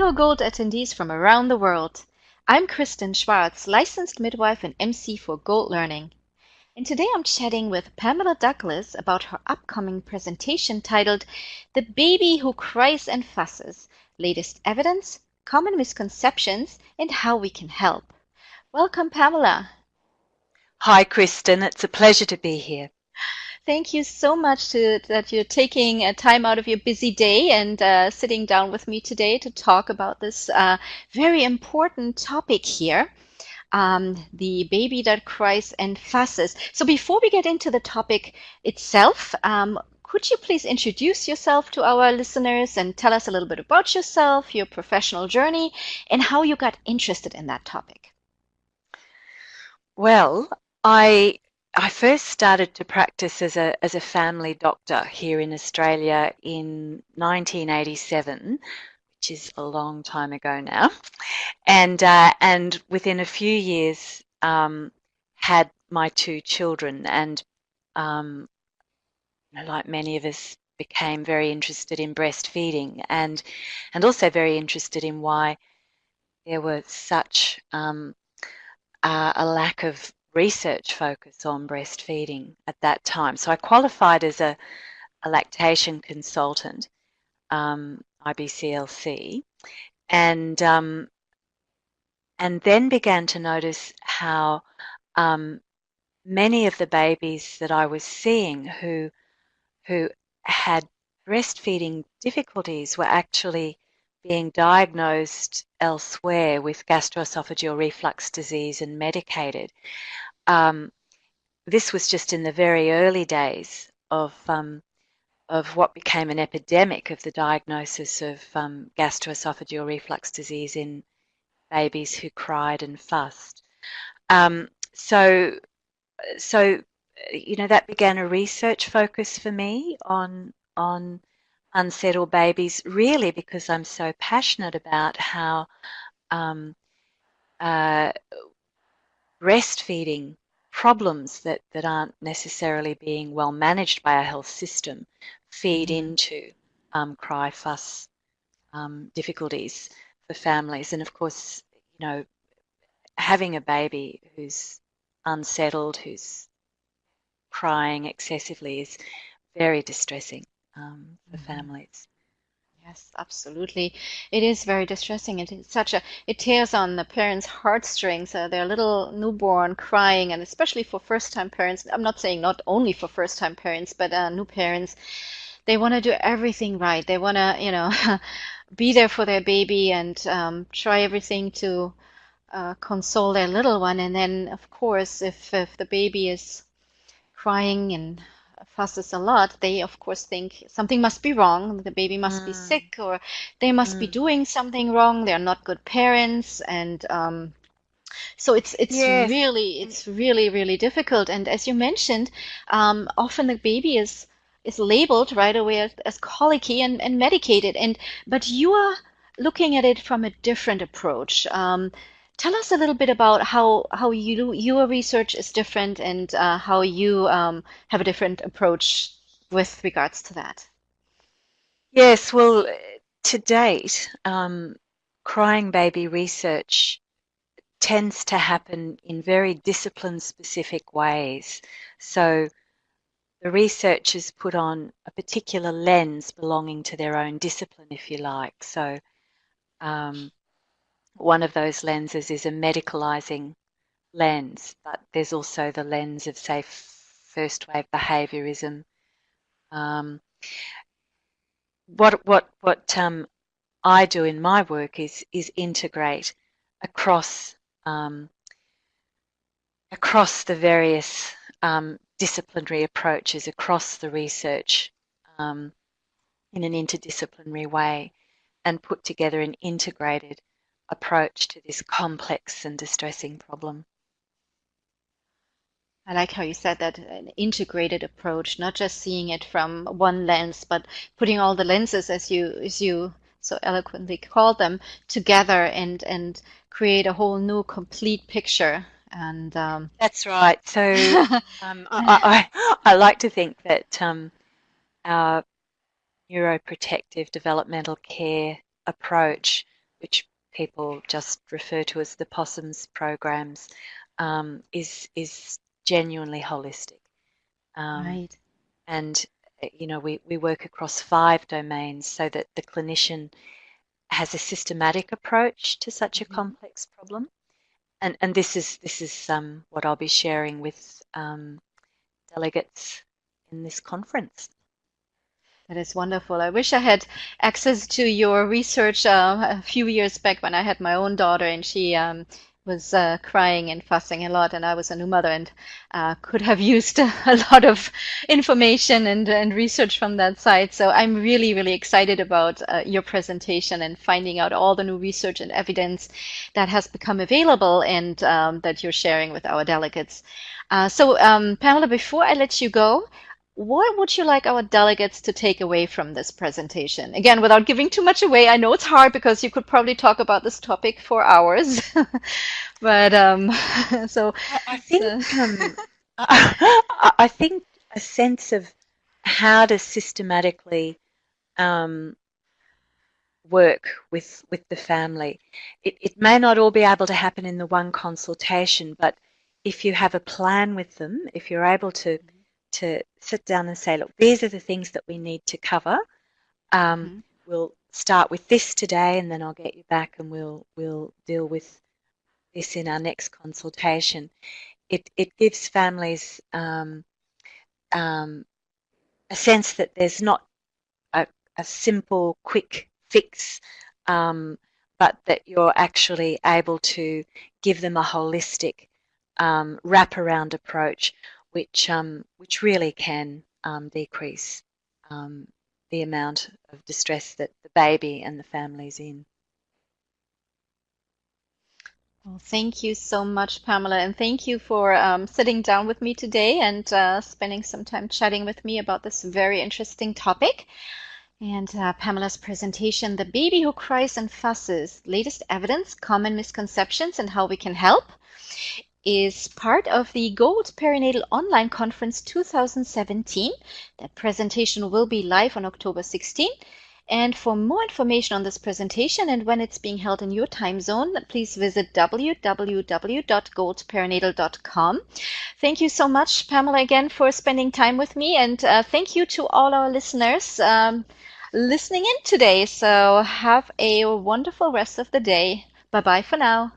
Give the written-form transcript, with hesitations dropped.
Hello, Gold attendees from around the world. I'm Kristen Schwartz, licensed midwife and MC for Gold Learning. And today I'm chatting with Pamela Douglas about her upcoming presentation titled The Baby Who Cries and Fusses, Latest Evidence, Common Misconceptions, and How We Can Help. Welcome, Pamela. Hi, Kristen. It's a pleasure to be here. Thank you so much that you're taking time out of your busy day and sitting down with me today to talk about this very important topic here, the baby that cries and fusses. So before we get into the topic itself, could you please introduce yourself to our listeners and tell us a little bit about yourself, your professional journey, and how you got interested in that topic? Well, I first started to practice as a family doctor here in Australia in 1987, which is a long time ago now, and within a few years had my two children, and like many of us, became very interested in breastfeeding and also very interested in why there was such a lack of research focus on breastfeeding at that time. So I qualified as a lactation consultant, IBCLC, and then began to notice how many of the babies that I was seeing who had breastfeeding difficulties were actually being diagnosed elsewhere with gastroesophageal reflux disease and medicated. Um, this was just in the very early days of what became an epidemic of the diagnosis of gastroesophageal reflux disease in babies who cried and fussed. Um, so, so that began a research focus for me on unsettled babies, really because I'm so passionate about how um, uh, breastfeeding problems that aren't necessarily being well managed by our health system feed Mhm. into cry fuss difficulties for families. And of course, having a baby who's unsettled, who's crying excessively is very distressing for Mhm. families. Yes, absolutely. It is very distressing. It tears on the parents' heartstrings. Their little newborn crying, and especially for first-time parents. I'm not saying not only for first-time parents, but new parents. They want to do everything right. They want to, be there for their baby and try everything to console their little one. And then, of course, if the baby is crying and fusses a lot, they of course think something must be wrong. The baby must be Mm, sick, or they must be mm. doing something wrong. They're not good parents, and so Yes. And it's really really difficult. And as you mentioned, often the baby is labeled right away as colicky and medicated. And but you are looking at it from a different approach. Tell us a little bit about how your research is different and how you have a different approach with regards to that. yes, well, to date, crying baby research tends to happen in very discipline specific ways. So the researchers put on a particular lens belonging to their own discipline, if you like. So um, one of those lenses is a medicalizing lens, but there's also the lens of, say, first wave behaviorism. Um, what I do in my work is integrate across um, across the various disciplinary approaches across the research um, in an interdisciplinary way and put together an integrated approach to this complex and distressing problem. I like how you said that an integrated approach, not just seeing it from one lens, but putting all the lenses, as you so eloquently called them, together and create a whole new complete picture. And That's right. So I like to think that our neuroprotective developmental care approach which people just refer to as the possums programs, is genuinely holistic. Um, Right. and we work across 5 domains so that the clinician has a systematic approach to such a Mhm. complex problem. And this is what I'll be sharing with delegates in this conference. That is wonderful. I wish I had access to your research a few years back when I had my own daughter and she was crying and fussing a lot, and I was a new mother and could have used a lot of information and research from that site. So I'm really, really excited about your presentation and finding out all the new research and evidence that has become available and that you're sharing with our delegates. Pamela, before I let you go, what would you like our delegates to take away from this presentation? Again, without giving too much away, I know it's hard because you could probably talk about this topic for hours. But so, I think so I think a sense of how to systematically um, work with the family. It may not all be able to happen in the one consultation, but if you have a plan with them, if you're able to sit down and say, look, these are the things that we need to cover. Um, Mhm. we'll start with this today, and then I'll get you back, and we'll deal with this in our next consultation. It gives families um, a sense that there's not a, a simple, quick fix, um, but that you're actually able to give them a holistic wraparound approach, which really can decrease um, the amount of distress that the baby and the family's in. Well, thank you so much, Pamela, and thank you for sitting down with me today and spending some time chatting with me about this very interesting topic. And Pamela's presentation, The Baby Who Cries and Fusses, Latest Evidence, Common Misconceptions, and How We Can Help, is part of the Gold Perinatal Online Conference 2017. That presentation will be live on October 16. And for more information on this presentation and when it's being held in your time zone, please visit www.goldperinatal.com. Thank you so much, Pamela, again for spending time with me. And thank you to all our listeners listening in today. So have a wonderful rest of the day. Bye bye for now.